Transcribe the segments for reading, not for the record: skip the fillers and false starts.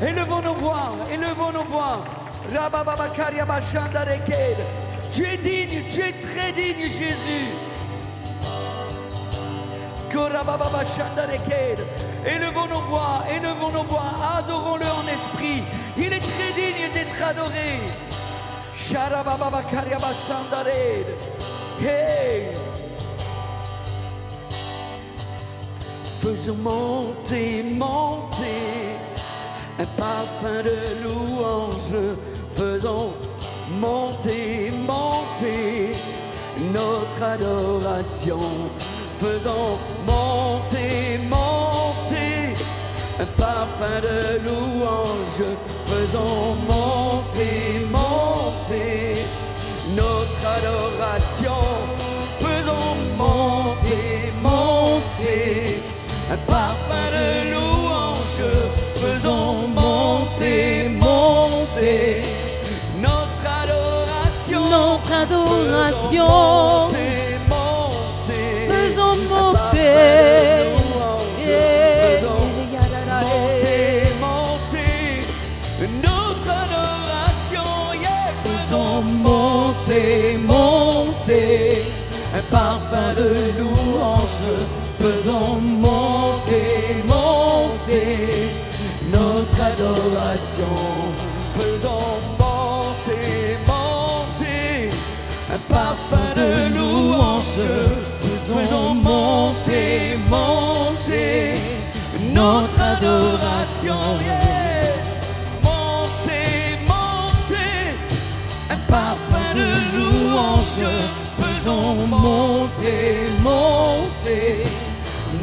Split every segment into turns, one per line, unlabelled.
Élevons nos voix, élevons nos voix. Tu es digne, tu es très digne, Jésus. Élevons nos voix, adorons-le en esprit. Il est très digne d'être adoré. Hey. Faisons monter, monter un parfum de louange. Faisons monter, monter notre adoration. Faisons monter, monter un parfum de louange. Faisons monter, monter notre adoration. Faisons monter, monter un parfum de louange. Faisons monter, monter notre adoration.
Notre adoration.
Faisons monter, notre adoration. Faisons monter, monter un parfum de louange. Faisons monter, monter notre adoration. Faisons monter, monter un parfum de louange. Faisons monter, monter notre adoration. Monter, monter un parfum de louange. Faisons monter, monter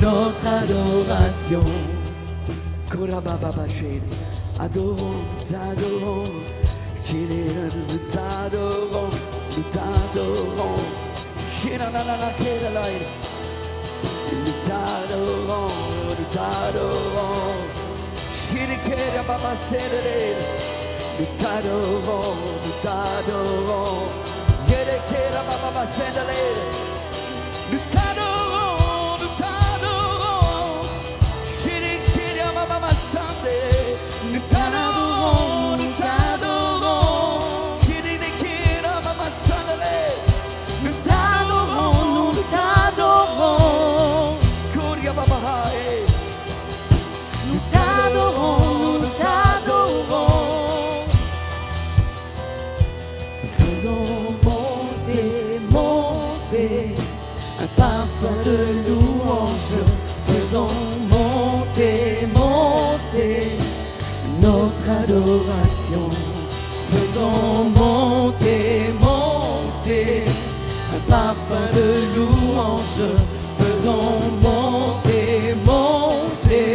notre adoration. Adorons, t'adorons, nous t'adorons, nous t'adorons. Nous t'adorons, nous t'adorons. Nous t'adorons, nous t'adorons. Nous t'adorons, nous t'adorons. Nous t'adorons, nous t'adorons. Nous t'adorons, nous t'adorons. Nous t'adorons, nous t'adorons. Faisons monter, monter un parfum de louange. Faisons monter, monter notre adoration. Faisons monter, monter un parfum de louange. Faisons monter, monter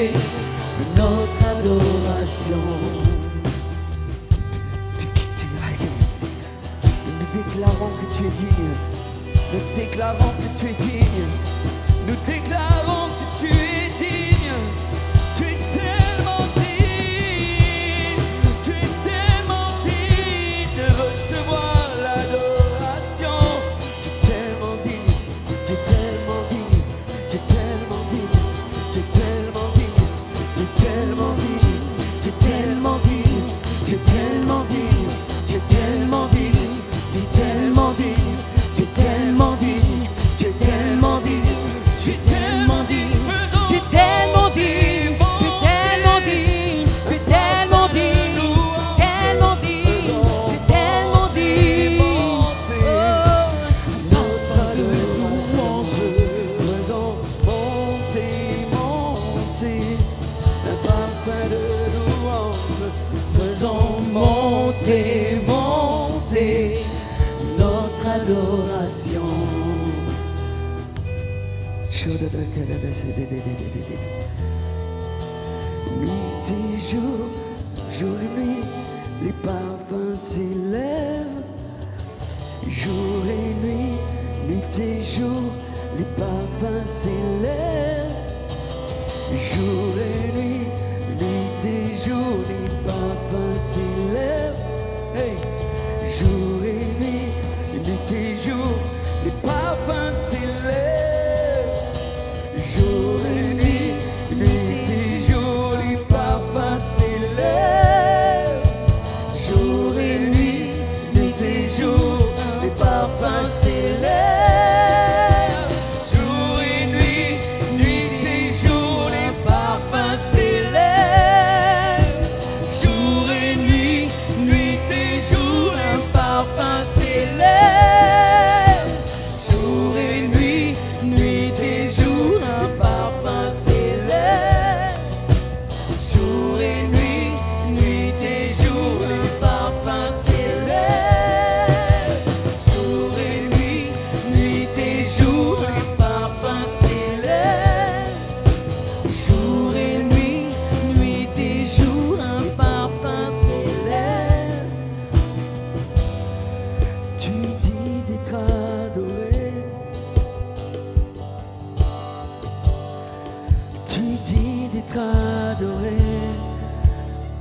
notre adoration. Nous déclarons que tu es digne. Nous déclarons que tu es digne. Nous déclarons que tu es digne. Tu es tellement digne. Tu es tellement digne de recevoir l'adoration. Tu es tellement digne. Tu es tellement digne. Tu es tellement digne. Tu es tellement digne. Tu es tellement digne. Tu es tellement digne. Tu es tellement digne. Tu es tellement digne. Tu es tellement digne. Tu es tellement digne. Tu es tellement digne. Tu es tellement digne. Tu es tellement digne. Tu es tellement digne. Tu es tellement digne. Tellement digne. Tu es tellement digne. Notre de louange. Faisons monter, monter un parfum de louange. Faisons monter, monter notre adoration. Nuit et jour, jour et nuit, les parfums s'élèvent. Jour et nuit, nuit et jour, les parfums s'élèvent. Jour et nuit, nuit et jour, les parfums s'élèvent. Hey. Jour et nuit, nuit et jour, les parfums s'élèvent. Jour et nuit, nuit et jour, les parfums
Jour et nuit, nuit et jour, un parfum s'élève.
Tu dis d'être adoré. Tu dis d'être adoré.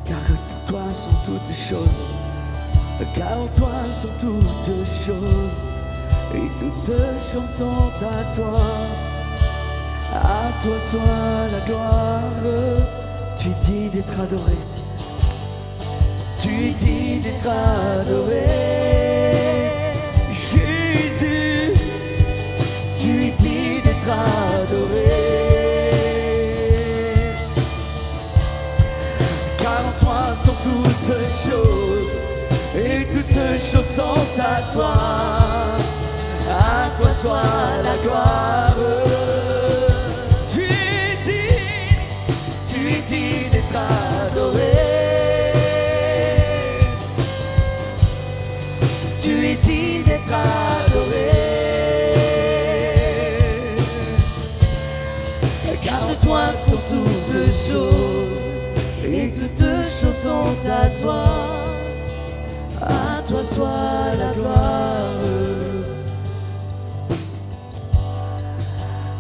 Car en toi sont toutes choses. Car en toi sont toutes choses. Et toutes choses sont à toi. À toi soit la gloire. Tu dis d'être adoré. Tu dis d'être adoré. Jésus, tu dis d'être adoré. Car en toi sont toutes choses. Et toutes choses sont à toi. À toi soit la gloire. Tu dis d'être adoré. Tu es dit d'être adoré.
Car de toi sont toutes choses, et toutes choses sont à toi. À toi soit la gloire.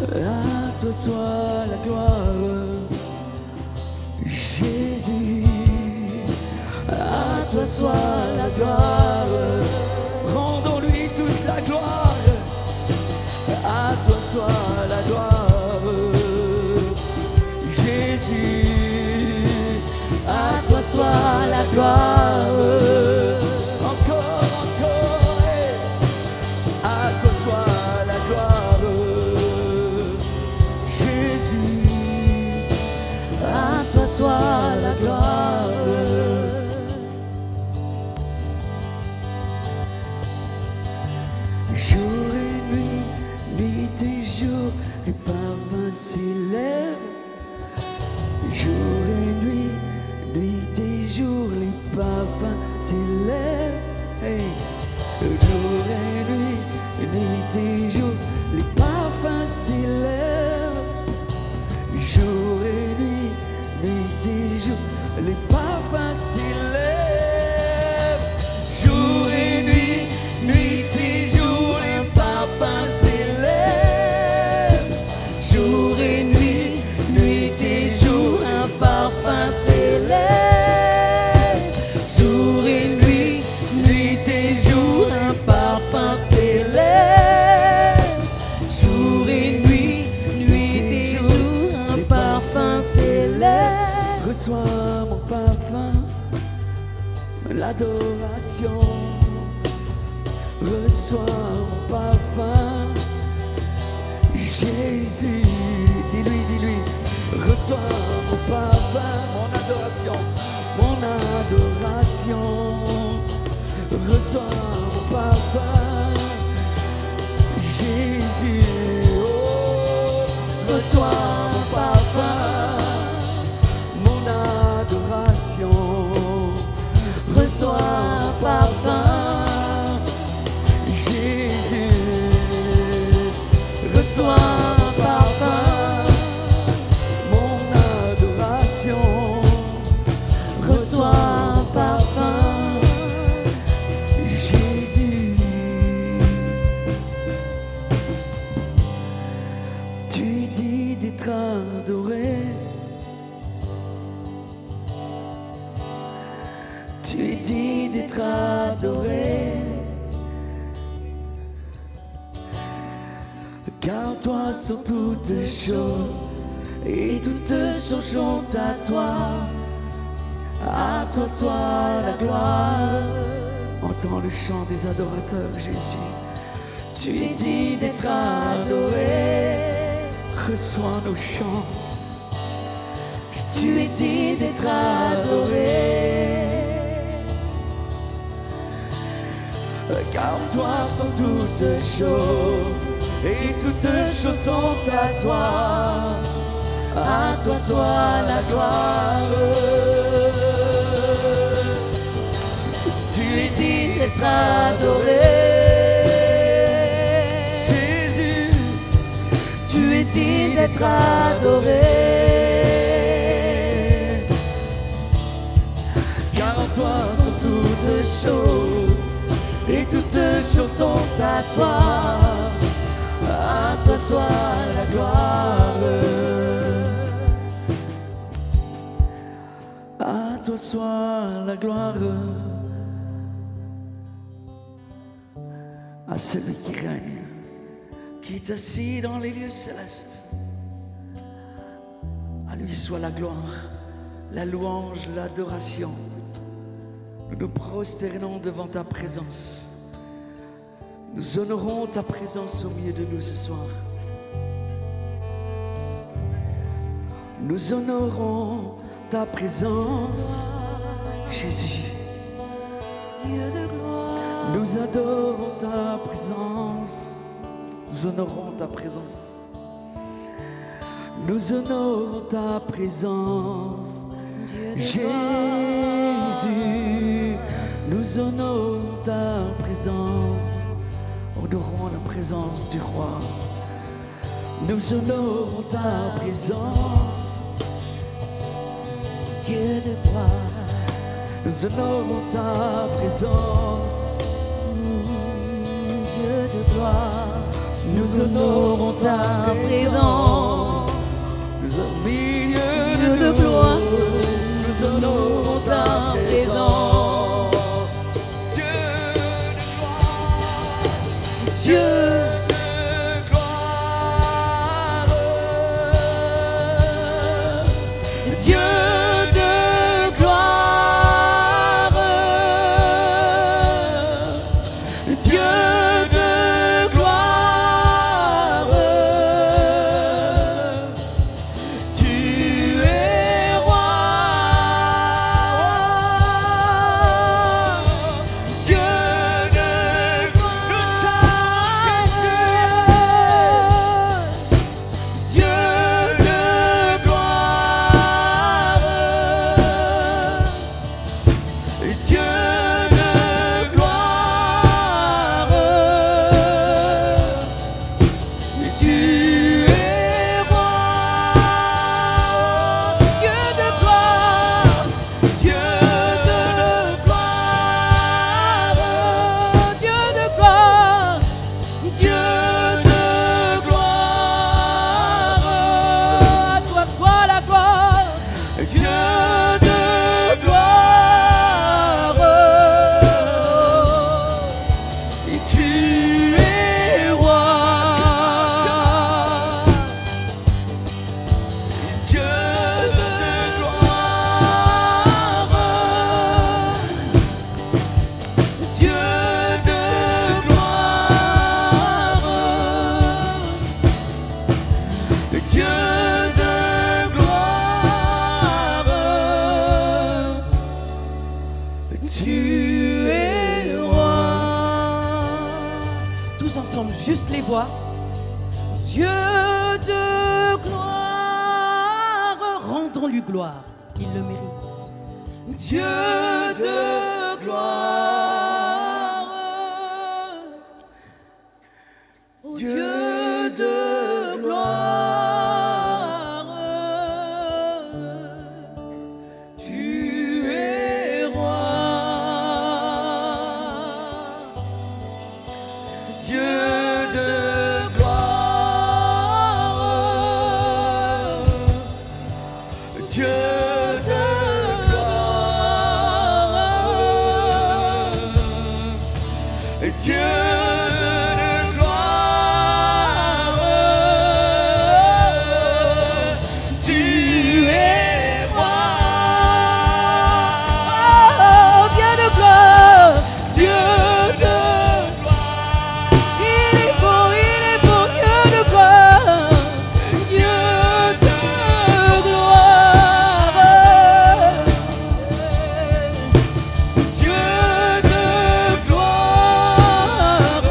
À toi soit la gloire. Jésus, à toi soit la gloire. Rendons-lui toute la gloire. À toi soit la gloire. Jésus,
À toi soit la gloire.
encore, encore, à toi soit la gloire. Jésus,
À toi soit la gloire.
jour et nuit, nuit et jour, les parfums s'élèvent. Jour et nuit, nuit et jour, les parfums s'élèvent. Hey. Jour et nuit, nuit et jour, les parfums s'élèvent. Jour et nuit, nuit et jour, les parfums s'élèvent. Jour et nuit, nuit et jour, les parfums s'élèvent.
Jour et nuit, nuit et jour, un parfum s'élève. Jour et nuit, nuit et jour, un parfum s'élève. Jour et nuit, nuit et jour, un parfum s'élève.
Reçois mon parfum, l'adoration. Reçois mon parfum, Jésus. Dis-lui, reçois mon parfum, mon adoration, mon adoration. Reçois mon parfum, Jésus. Oh, reçois mon parfum, mon adoration.
Reçois un parfum,
Jésus,
reçois un parfum,
mon adoration.
reçois un parfum,
Jésus, tu dis d'être adoré. Tu dis d'être adoré. Car toi sont toutes choses, et toutes choses sont à toi. À toi soit la gloire. Entends le chant des adorateurs, Jésus. Tu es dit d'être adoré. Reçois nos chants. Tu es dit d'être adoré. Car en toi sont toutes choses, et toutes choses sont à toi. À toi soit la gloire. Tu es dit d'être adoré. Jésus, tu es dit d'être adoré. toi soit la gloire, à celui qui règne, qui est assis dans les lieux célestes. À lui soit la gloire, la louange, l'adoration. Nous nous prosternons devant ta présence. Nous honorons ta présence au milieu de nous ce soir. Nous honorons ta présence, Jésus.
Dieu de gloire.
Nous adorons ta présence. Nous honorons ta présence. Nous honorons ta présence,
Dieu de
Jésus. Nous honorons ta présence. Honorons la présence du roi. Nous honorons ta présence,
Dieu de gloire.
nous honorons ta présence,
Dieu de gloire.
nous honorons ta présence, nous au milieu
Dieu de
nous,
gloire.
nous honorons ta présence, Dieu de gloire, Dieu de gloire, Dieu de gloire, tu es roi, Dieu de gloire, Dieu de gloire, Dieu de gloire, tu es roi, Dieu de gloire, Dieu de gloire, Dieu de gloire, Dieu de gloire, à toi soit la gloire, Dieu de gloire, et tu es roi, Dieu de gloire, Dieu de gloire, Dieu de gloire, tu es roi. Tous ensemble, juste les voix. Dieu de gloire, rendons-lui gloire, il le mérite. Dieu de gloire, Dieu de gloire, tu es roi, Dieu de gloire, Dieu de gloire, Dieu de gloire, tu es roi, oh, Dieu de gloire, Dieu de gloire, il est beau, Dieu de gloire, Dieu de gloire, Dieu de gloire,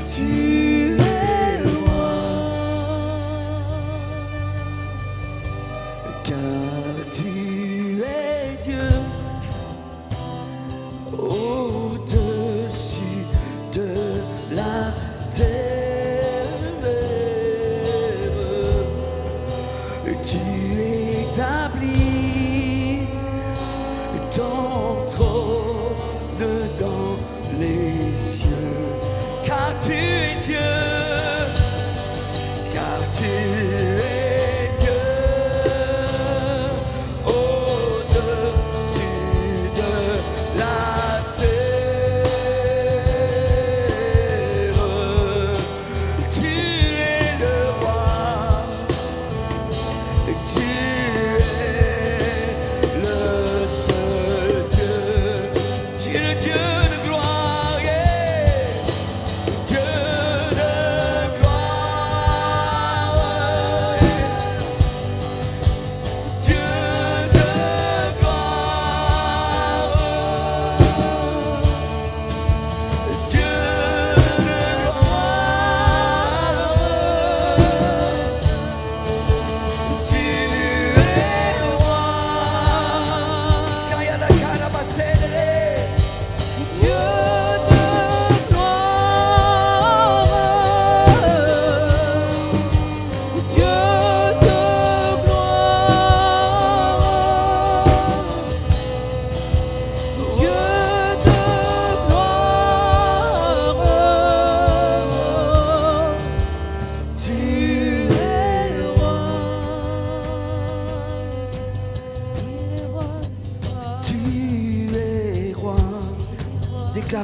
tu es roi, car tu es Dieu au-dessus de la terre, tu établis ton trône dans les cieux, car tu es Dieu, car tu es Dieu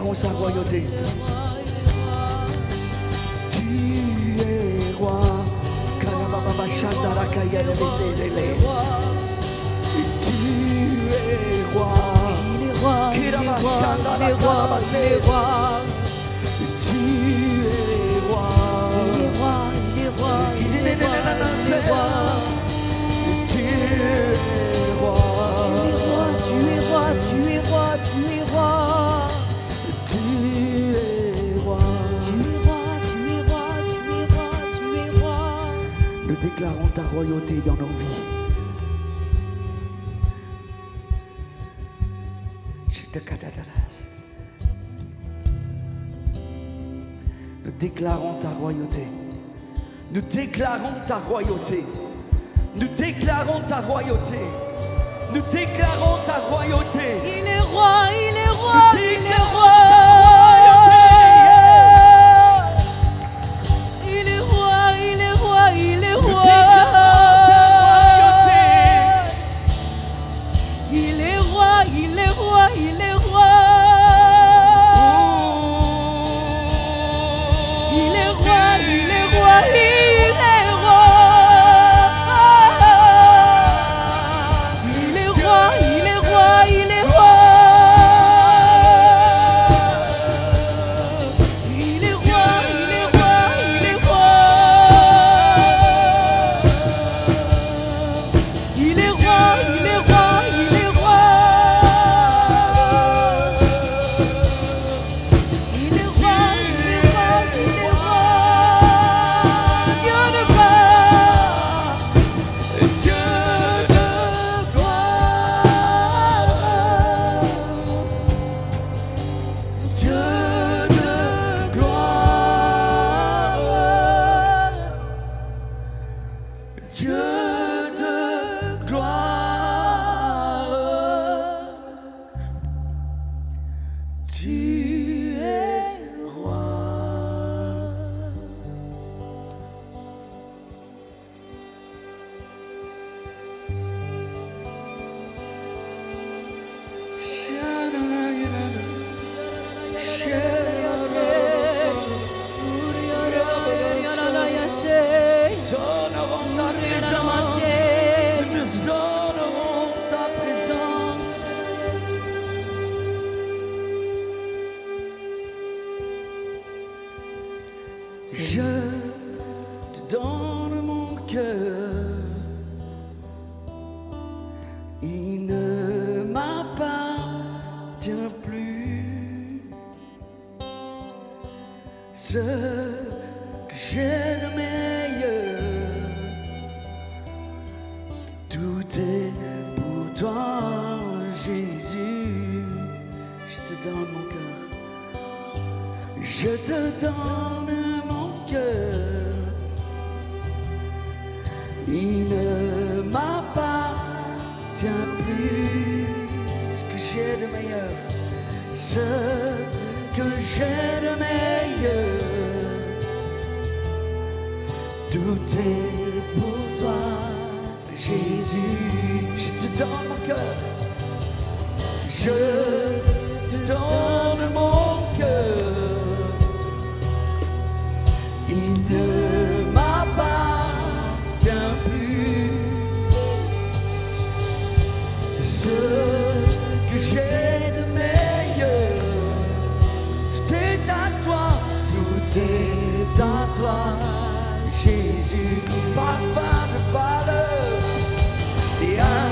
déclarons sa royauté. Tu es roi. Karababa Shandarakaya Leveselele. Tu es roi.
Il est roi, il est roi, il est roi, il est roi.
Tu es roi.
Il est roi, il est roi, il est roi, il est roi.
Tu es roi.
Tu es roi, tu es roi, tu es roi.
Tu es roi.
Tu es roi, tu es roi, tu es roi, tu es roi.
Nous déclarons ta royauté dans nos vies. Nous déclarons ta royauté. Nous déclarons ta royauté. Nous déclarons ta royauté. Nous déclarons ta royauté.
Il est roi, il est roi,
Nous
il est
déclarons
roi.
ta royauté.
Il est roi, il est roi, il est
Nous
roi.
déclarons ta royauté.
Il est roi, il est roi, il est roi. Il est roi, il est roi, il est roi. Il est roi, il est roi, il est roi. Il est roi, il est roi, il est roi. Il est roi, il est roi, il est roi. Il est roi, il est roi, il est roi. Dieu de gloire,
Dieu de gloire. Dieu de gloire. Dieu de gloire. Tu es roi. Nous honorons ta présence. Nous honorons ta présence. Je te donne mon cœur. Il ne m'appartient plus. Ce que j'ai de meilleur, tout est pour toi, Jésus. Je te donne mon cœur. Je te donne mon cœur. Il ne m'appartient plus. Ce que j'ai de meilleur, ce que j'ai de meilleur, tout est pour toi, Jésus. Je te donne mon cœur. Je te donne mon cœur. Il ne m'appartient plus. Ce que j'ai de meilleur, tout est à toi, tout est à toi, Jésus. Parfum de valeur et un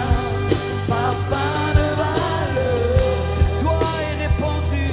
parfum de valeur sur toi est répandu.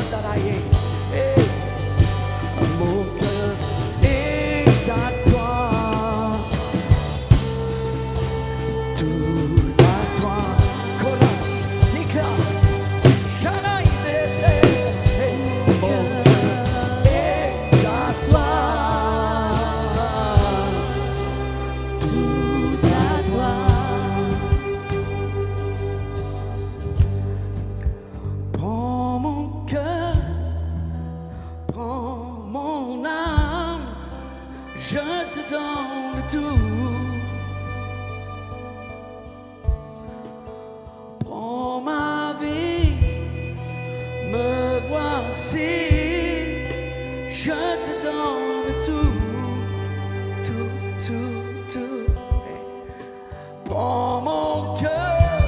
Shandaraye. Hey. Mon cœur est à toi, tout à toi. Kola, déclare. Shanaï, hey. Mon cœur est à toi,
tout à toi.
prends mon cœur, prends mon âme, je te donne tout. Prends ma vie, me voici, je te donne tout, tout. Hey. Prends mon cœur,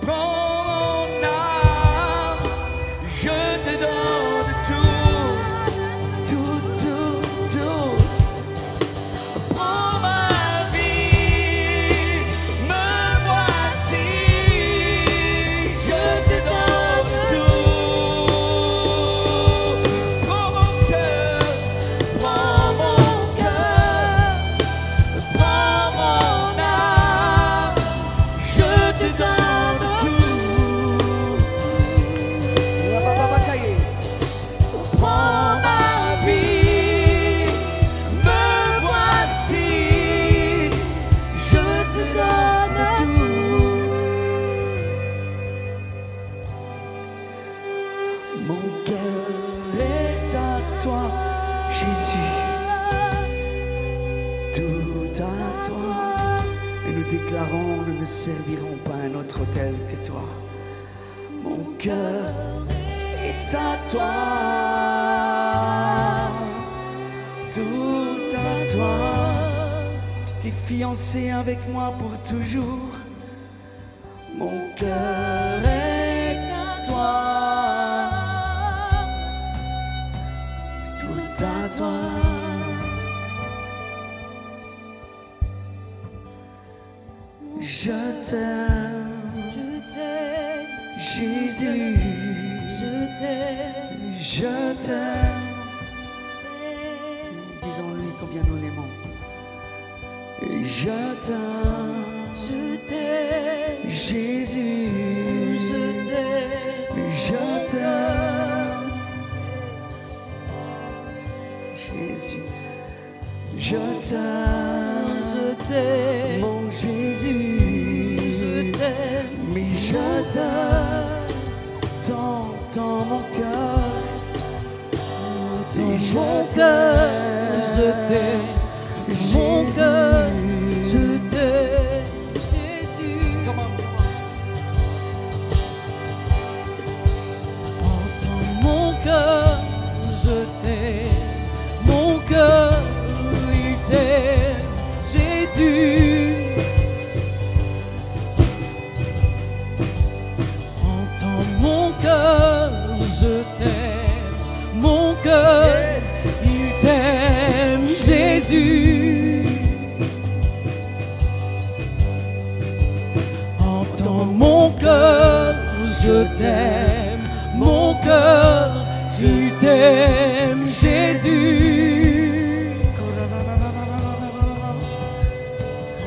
prends mon âme, je te donne tout. Prends ma vie, me voici, je te donne tout. Prends mon cœur, prends mon âme, je te donne tout. Prends ma vie, me voici, je te donne tout. Mon cœur est à toi, Jésus, tout à toi. Et nous déclarons, nous ne servirons pas un autre autel que toi. Mon cœur est à toi, tout à toi. Tu t'es fiancé avec moi pour toujours. Mon cœur est à toi, tout à toi. Je t'aime,
Je t'aime,
Jésus.
je t'aime,
Je t'aime. Disons-lui combien nous l'aimons. Je t'aime,
je t'aime,
Jésus.
je t'aime,
Je t'aime, Jésus. Je t'aime,
je t'aime,
mon Jésus.
je t'aime,
Mais je t'aime tant mon cœur. Et
je t'aime, je t'aime, mon cœur, je t'aime, Jésus.
Come on.
Entends mon cœur, je t'aime, mon cœur, il t'aime, Jésus. Entends mon cœur, je t'aime, mon cœur, il t'aime, Jésus. Entends mon cœur, je t'aime, mon cœur, il t'aime, Jésus.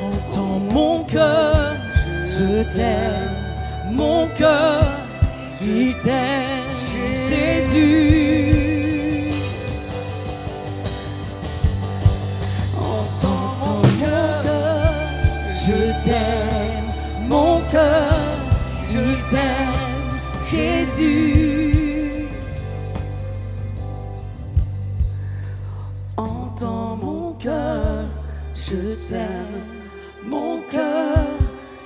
Entends mon cœur, je t'aime, mon cœur, il t'aime, Jésus.
Entends
Entends
mon
mon
cœur.
cœur, je t'aime, mon cœur, il t'aime, Jésus.
Entends mon cœur, je t'aime, mon cœur,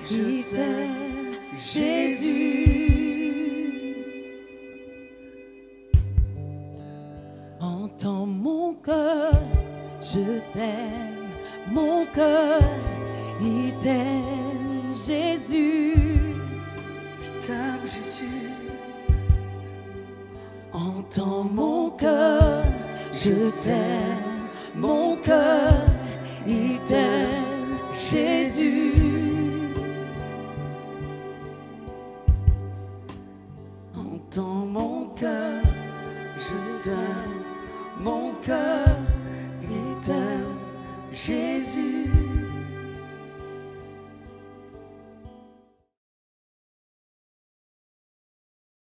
je t'aime, Jésus.
Entends mon cœur, je t'aime, mon cœur, il t'aime, Jésus.
Je t'aime, Jésus.
Entends mon cœur, je t'aime, mon cœur, il t'aime, Jésus. dans mon cœur, je t'aime, mon cœur, il t'aime, Jésus.